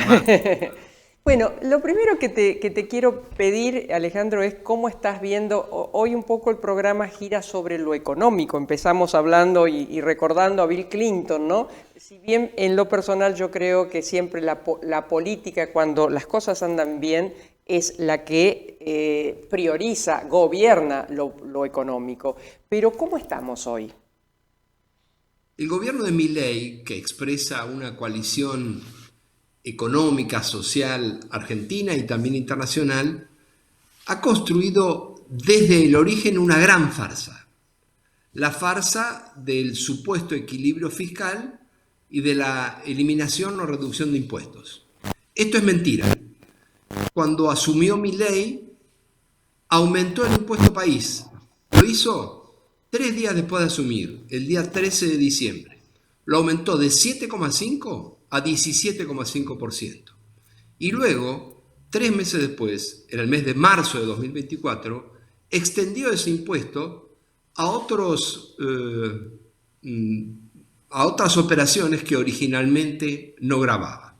Bueno, lo primero que te quiero pedir, Alejandro, es cómo estás viendo, hoy un poco el programa gira sobre lo económico. Empezamos hablando y recordando a Bill Clinton, ¿no? Si bien en lo personal yo creo que siempre la política, cuando las cosas andan bien, es la que prioriza, gobierna lo económico. Pero ¿cómo estamos hoy? El gobierno de Milei, que expresa una coalición económica, social, argentina y también internacional, ha construido desde el origen una gran farsa. La farsa del supuesto equilibrio fiscal y de la eliminación o reducción de impuestos. Esto es mentira. Cuando asumió Milei, aumentó el impuesto país. Lo hizo 3 días después de asumir, el día 13 de diciembre. Lo aumentó de 7,5% a 17,5%. Y luego, 3 meses después, en el mes de marzo de 2024, extendió ese impuesto a otras operaciones que originalmente no gravaba.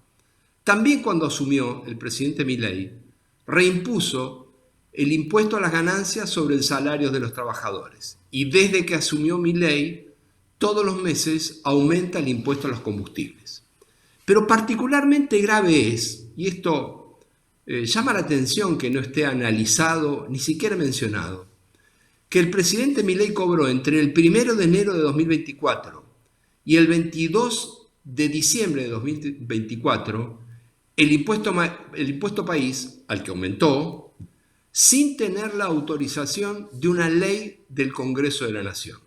También cuando asumió el presidente Milei, reimpuso el impuesto a las ganancias sobre el salario de los trabajadores. Y desde que asumió Milei, todos los meses aumenta el impuesto a los combustibles. Pero particularmente grave es, y esto llama la atención que no esté analizado, ni siquiera mencionado, que el presidente Milei cobró entre el 1 de enero de 2024 y el 22 de diciembre de 2024 el impuesto país, al que aumentó, sin tener la autorización de una ley del Congreso de la Nación.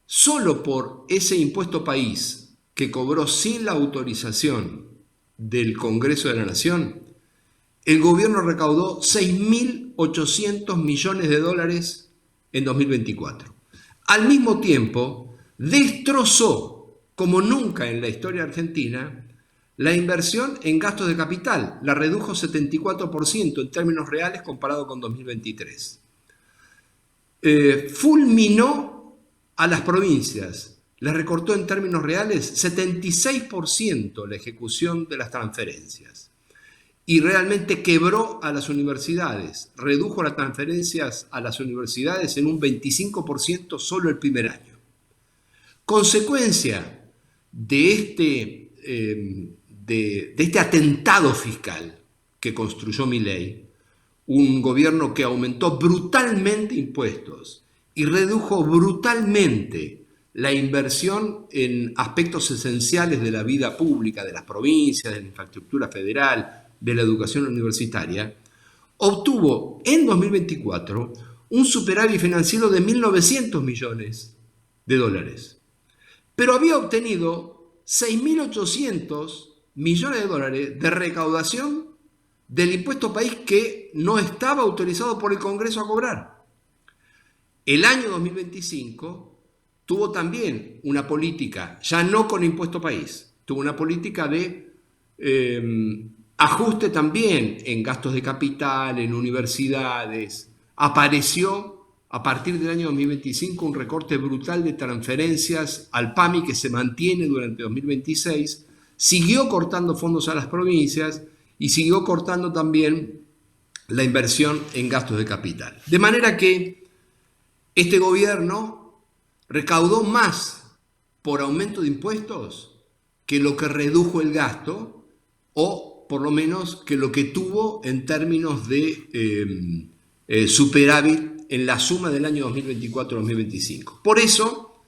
Solo por ese impuesto país que cobró sin la autorización del Congreso de la Nación, el gobierno recaudó 6.800 millones de dólares en 2024. Al mismo tiempo, destrozó, como nunca en la historia argentina, la inversión en gastos de capital. La redujo 74% en términos reales comparado con 2023. Fulminó a las provincias, les recortó en términos reales 76% la ejecución de las transferencias. Y realmente quebró a las universidades, redujo las transferencias a las universidades en un 25% solo el primer año. Consecuencia de este atentado fiscal que construyó Milei, un gobierno que aumentó brutalmente impuestos y redujo brutalmente la inversión en aspectos esenciales de la vida pública, de las provincias, de la infraestructura federal, de la educación universitaria, obtuvo en 2024 un superávit financiero de 1.900 millones de dólares. Pero había obtenido 6.800 millones de dólares de recaudación del impuesto país que no estaba autorizado por el Congreso a cobrar. El año 2025 tuvo también una política, ya no con impuesto país, tuvo una política de ajuste también en gastos de capital, en universidades. Apareció a partir del año 2025 un recorte brutal de transferencias al PAMI que se mantiene durante 2026, siguió cortando fondos a las provincias y siguió cortando también la inversión en gastos de capital. De manera que este gobierno recaudó más por aumento de impuestos que lo que redujo el gasto, o por lo menos que lo que tuvo en términos de superávit en la suma del año 2024-2025. Por eso,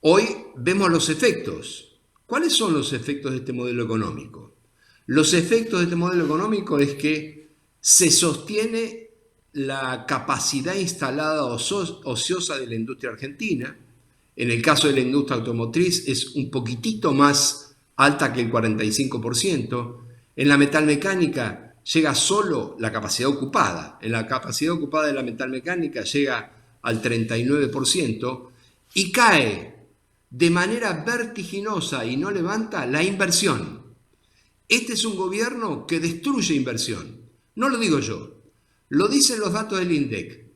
hoy vemos los efectos. ¿Cuáles son los efectos de este modelo económico? Los efectos de este modelo económico es que se sostiene la capacidad instalada ociosa de la industria argentina. En el caso de la industria automotriz es un poquitito más alta que el 45%. En la metalmecánica llega solo la capacidad ocupada. En la capacidad ocupada de la metalmecánica llega al 39% y cae de manera vertiginosa y no levanta la inversión. Este es un gobierno que destruye inversión. No lo digo yo, lo dicen los datos del INDEC.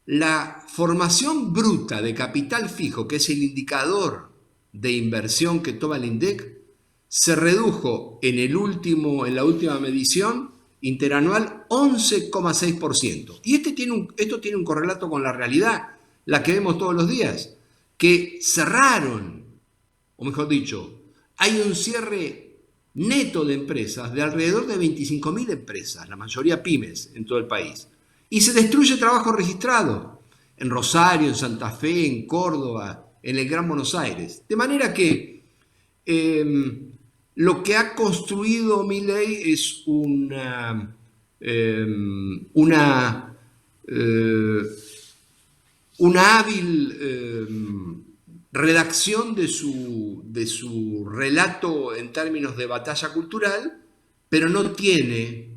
La formación bruta de capital fijo, que es el indicador de inversión que toma el INDEC, se redujo en la última medición interanual 11,6%. Y esto tiene un correlato con la realidad, la que vemos todos los días, que cerraron, o mejor dicho, hay un cierre neto de empresas de alrededor de 25.000 empresas, la mayoría pymes en todo el país. Y se destruye trabajo registrado en Rosario, en Santa Fe, en Córdoba, en el Gran Buenos Aires. De manera que lo que ha construido Milei es una hábil redacción de su relato en términos de batalla cultural, pero no tiene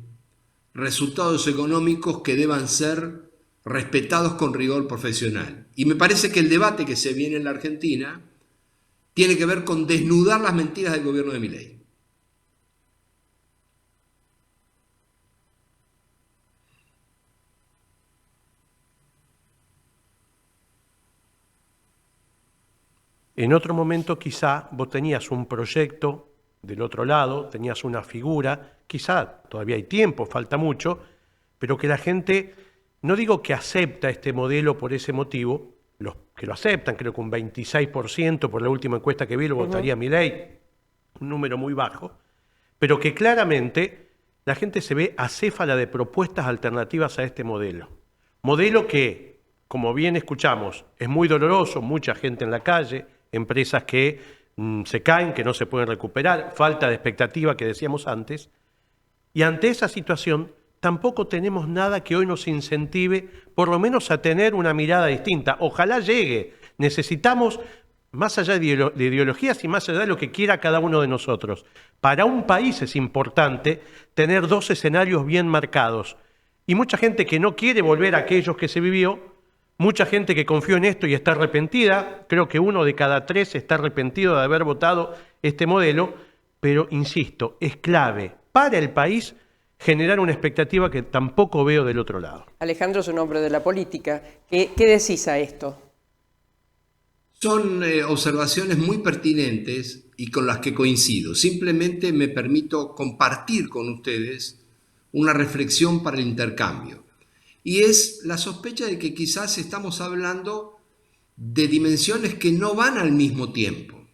resultados económicos que deban ser respetados con rigor profesional. Y me parece que el debate que se viene en la Argentina tiene que ver con desnudar las mentiras del gobierno de Milei. En otro momento quizá vos tenías un proyecto del otro lado, tenías una figura, quizá todavía hay tiempo, falta mucho, pero que la gente, no digo que acepta este modelo por ese motivo, los que lo aceptan, creo que un 26% por la última encuesta que vi lo votaría Milei, un número muy bajo, pero que claramente la gente se ve acéfala de propuestas alternativas a este modelo. Modelo que, como bien escuchamos, es muy doloroso, mucha gente en la calle, empresas que se caen, que no se pueden recuperar, falta de expectativa que decíamos antes, y ante esa situación tampoco tenemos nada que hoy nos incentive, por lo menos a tener una mirada distinta. Ojalá llegue. Necesitamos, más allá de ideologías y más allá de lo que quiera cada uno de nosotros, para un país es importante tener dos escenarios bien marcados. Y mucha gente que no quiere volver a aquellos que se vivió, mucha gente que confió en esto y está arrepentida, creo que 1 de cada 3 está arrepentido de haber votado este modelo, pero insisto, es clave para el país generar una expectativa que tampoco veo del otro lado. Alejandro es un hombre de la política. ¿Qué decís a esto? Son observaciones muy pertinentes y con las que coincido. Simplemente me permito compartir con ustedes una reflexión para el intercambio. Y es la sospecha de que quizás estamos hablando de dimensiones que no van al mismo tiempo.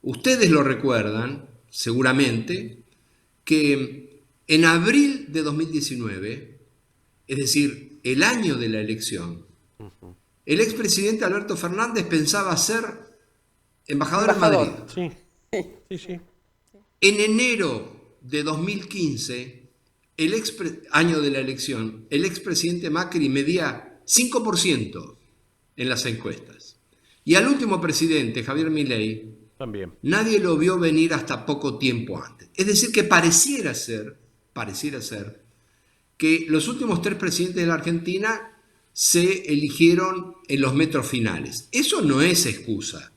Ustedes lo recuerdan, seguramente, que en abril de 2019, es decir, el año de la elección, el expresidente Alberto Fernández pensaba ser embajador en Madrid. Sí. En enero de 2015, año de la elección, el expresidente Macri medía 5% en las encuestas. Y al último presidente, Javier Milei, también. Nadie lo vio venir hasta poco tiempo antes. Es decir, que pareciera ser que los últimos 3 presidentes de la Argentina se eligieron en los metros finales. Eso no es excusa.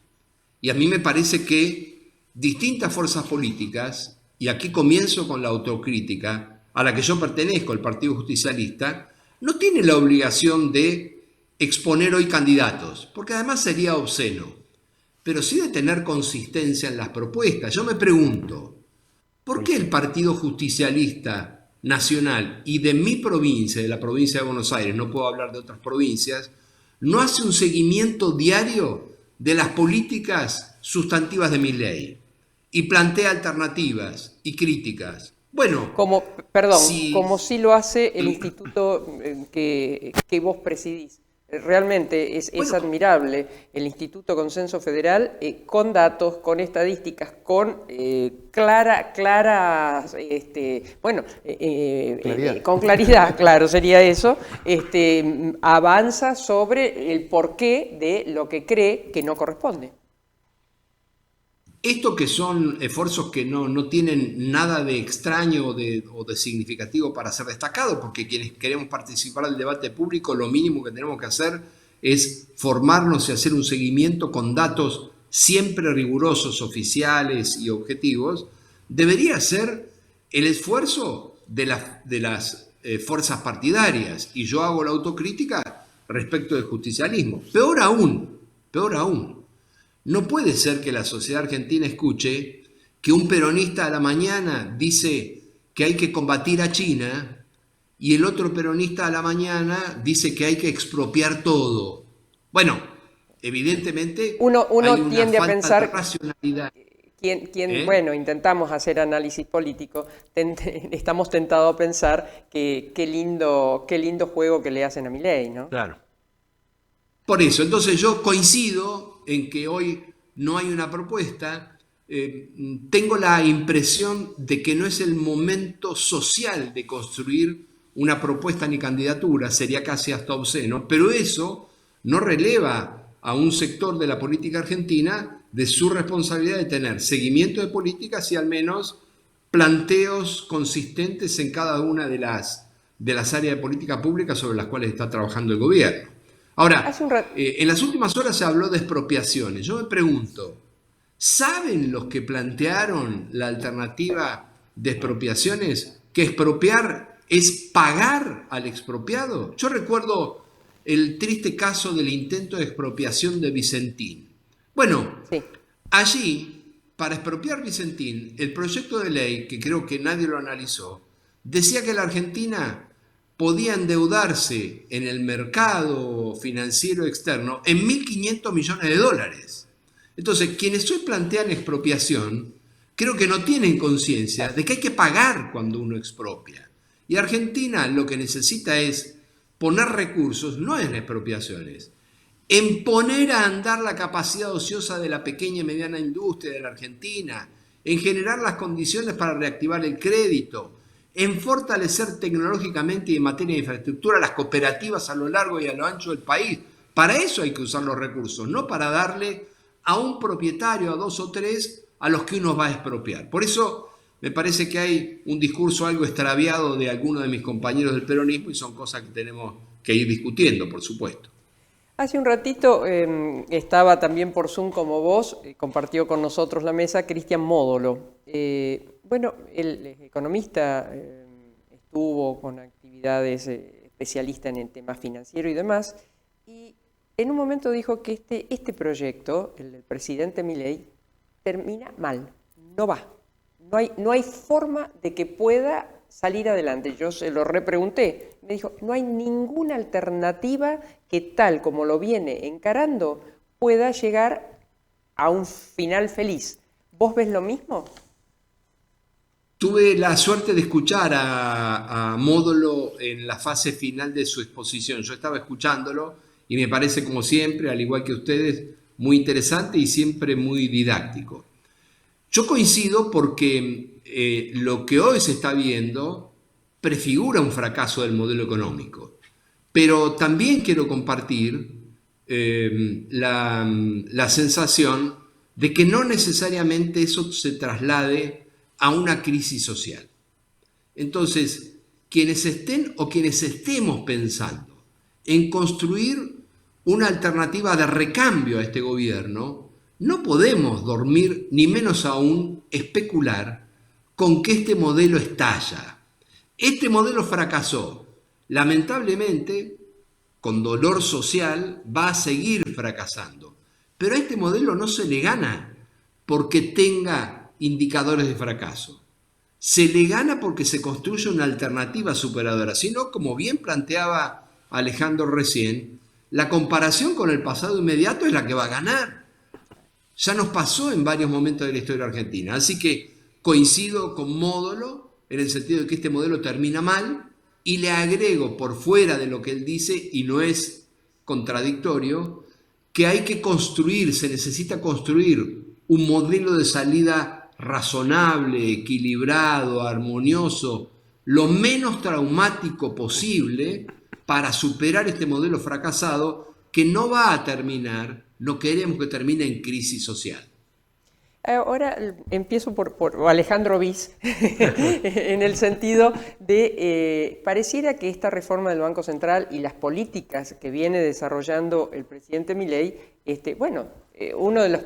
Y a mí me parece que distintas fuerzas políticas, y aquí comienzo con la autocrítica, a la que yo pertenezco, el Partido Justicialista, no tienen la obligación de exponer hoy candidatos, porque además sería obsceno, pero sí de tener consistencia en las propuestas. Yo me pregunto, ¿por qué el Partido Justicialista Nacional y de mi provincia, de la provincia de Buenos Aires, no puedo hablar de otras provincias, no hace un seguimiento diario de las políticas sustantivas de Milei y plantea alternativas y críticas? Bueno, como sí lo hace el instituto que vos presidís. Realmente es admirable el Instituto Consenso Federal con datos, con estadísticas, con con claridad, claro, sería eso, avanza sobre el porqué de lo que cree que no corresponde. Esto que son esfuerzos que no tienen nada de extraño o de significativo para ser destacado, porque quienes queremos participar del debate público, lo mínimo que tenemos que hacer es formarnos y hacer un seguimiento con datos siempre rigurosos, oficiales y objetivos, debería ser el esfuerzo de las fuerzas partidarias. Y yo hago la autocrítica respecto del justicialismo. Peor aún, no puede ser que la sociedad argentina escuche que un peronista a la mañana dice que hay que combatir a China y el otro peronista a la mañana dice que hay que expropiar todo. Bueno, evidentemente uno hay una tiende falta a pensar de racionalidad. Bueno, intentamos hacer análisis político, estamos tentados a pensar que qué lindo juego que le hacen a Milei, ¿no? Claro. Por eso, entonces yo coincido en que hoy no hay una propuesta. Tengo la impresión de que no es el momento social de construir una propuesta ni candidatura, sería casi hasta obsceno, pero eso no releva a un sector de la política argentina de su responsabilidad de tener seguimiento de políticas y al menos planteos consistentes en cada una de las áreas de política pública sobre las cuales está trabajando el gobierno. Ahora, en las últimas horas se habló de expropiaciones. Yo me pregunto, ¿saben los que plantearon la alternativa de expropiaciones que expropiar es pagar al expropiado? Yo recuerdo el triste caso del intento de expropiación de Vicentín. Bueno, allí, para expropiar Vicentín, el proyecto de ley, que creo que nadie lo analizó, decía que la Argentina podía endeudarse en el mercado financiero externo en 1.500 millones de dólares. Entonces, quienes hoy plantean expropiación, creo que no tienen conciencia de que hay que pagar cuando uno expropia. Y Argentina lo que necesita es poner recursos, no en expropiaciones, en poner a andar la capacidad ociosa de la pequeña y mediana industria de la Argentina, en generar las condiciones para reactivar el crédito, en fortalecer tecnológicamente y en materia de infraestructura las cooperativas a lo largo y a lo ancho del país. Para eso hay que usar los recursos, no para darle a un propietario, a 2 o 3, a los que uno va a expropiar. Por eso me parece que hay un discurso algo extraviado de algunos de mis compañeros del peronismo y son cosas que tenemos que ir discutiendo, por supuesto. Hace un ratito estaba también por Zoom como vos, compartió con nosotros la mesa Cristian Módolo. Bueno, el economista estuvo con actividades especialistas en el tema financiero y demás, y en un momento dijo que este proyecto, el del presidente Milei, termina mal, no va. No hay forma de que pueda salir adelante. Yo se lo repregunté. Me dijo, no hay ninguna alternativa que tal como lo viene encarando pueda llegar a un final feliz. ¿Vos ves lo mismo? Tuve la suerte de escuchar a Módolo en la fase final de su exposición. Yo estaba escuchándolo y me parece, como siempre, al igual que ustedes, muy interesante y siempre muy didáctico. Yo coincido porque lo que hoy se está viendo prefigura un fracaso del modelo económico, pero también quiero compartir la sensación de que no necesariamente eso se traslade a una crisis social. Entonces, quienes estén o quienes estemos pensando en construir una alternativa de recambio a este gobierno, no podemos dormir, ni menos aún especular con que este modelo estalla. Este modelo fracasó. Lamentablemente, con dolor social, va a seguir fracasando. Pero a este modelo no se le gana porque tenga indicadores de fracaso. Se le gana porque se construye una alternativa superadora. Sino, como bien planteaba Alejandro recién, la comparación con el pasado inmediato es la que va a ganar. Ya nos pasó en varios momentos de la historia argentina. Así que coincido con Módolo en el sentido de que este modelo termina mal, y le agrego, por fuera de lo que él dice, y no es contradictorio, que hay que construir, se necesita construir un modelo de salida razonable, equilibrado, armonioso, lo menos traumático posible para superar este modelo fracasado que no va a terminar, no queremos que termine en crisis social. Ahora empiezo por Alejandro Bis, en el sentido de, pareciera que esta reforma del Banco Central y las políticas que viene desarrollando el presidente Milei, uno de los,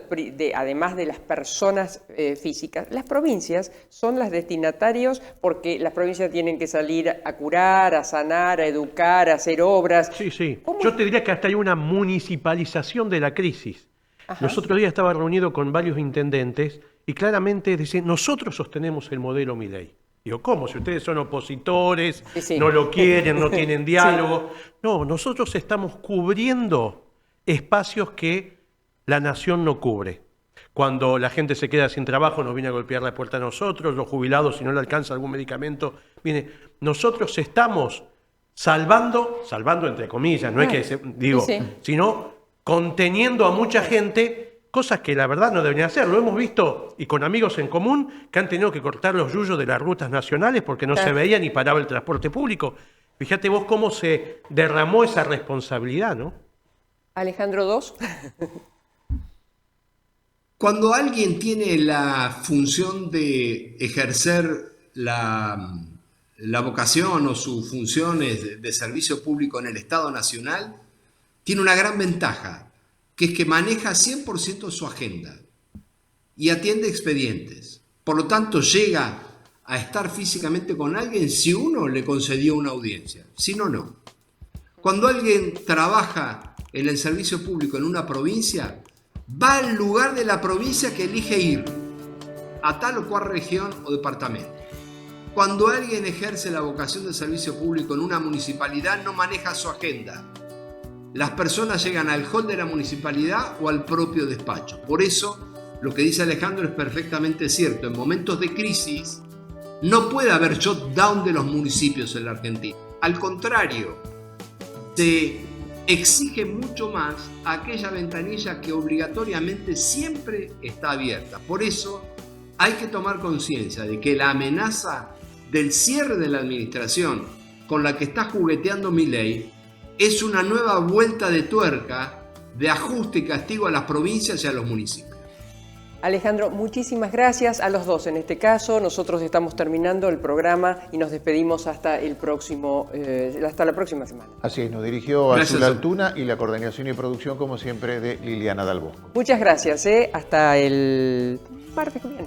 además de las personas físicas, las provincias son las destinatarios porque las provincias tienen que salir a curar, a sanar, a educar, a hacer obras. Sí, sí. Yo te diría que hasta hay una municipalización de la crisis. Ajá. Los otros días estaba reunido con varios intendentes y claramente dicen, nosotros sostenemos el modelo Milei. Digo, ¿cómo? Si ustedes son opositores, sí. No lo quieren, no tienen diálogo. Sí. No, nosotros estamos cubriendo espacios que la nación no cubre. Cuando la gente se queda sin trabajo, nos viene a golpear la puerta a nosotros, los jubilados, si no le alcanza algún medicamento, viene. Nosotros estamos salvando entre comillas, no es que, digo, sí. Sino conteniendo a mucha gente, cosas que la verdad no deberían hacer. Lo hemos visto, y con amigos en común, que han tenido que cortar los yuyos de las rutas nacionales porque no se veía ni paraba el transporte público. Fíjate vos cómo se derramó esa responsabilidad, ¿no? Alejandro, 2. Cuando alguien tiene la función de ejercer la vocación o sus funciones de servicio público en el Estado Nacional, tiene una gran ventaja, que es que maneja 100% su agenda y atiende expedientes. Por lo tanto, llega a estar físicamente con alguien si uno le concedió una audiencia, si no, no. Cuando alguien trabaja en el servicio público en una provincia, va al lugar de la provincia que elige ir, a tal o cual región o departamento. Cuando alguien ejerce la vocación de servicio público en una municipalidad, no maneja su agenda. Las personas llegan al hall de la municipalidad o al propio despacho. Por eso, lo que dice Alejandro es perfectamente cierto. En momentos de crisis, no puede haber shutdown de los municipios en la Argentina. Al contrario, se exige mucho más aquella ventanilla que obligatoriamente siempre está abierta. Por eso, hay que tomar conciencia de que la amenaza del cierre de la administración con la que está jugueteando Milei es una nueva vuelta de tuerca de ajuste y castigo a las provincias y a los municipios. Alejandro, muchísimas gracias a los dos. En este caso, nosotros estamos terminando el programa y nos despedimos hasta la próxima semana. Así es, nos dirigió Azul Altuna y la coordinación y producción, como siempre, de Liliana Dalbosco. Muchas gracias, hasta el martes que viene.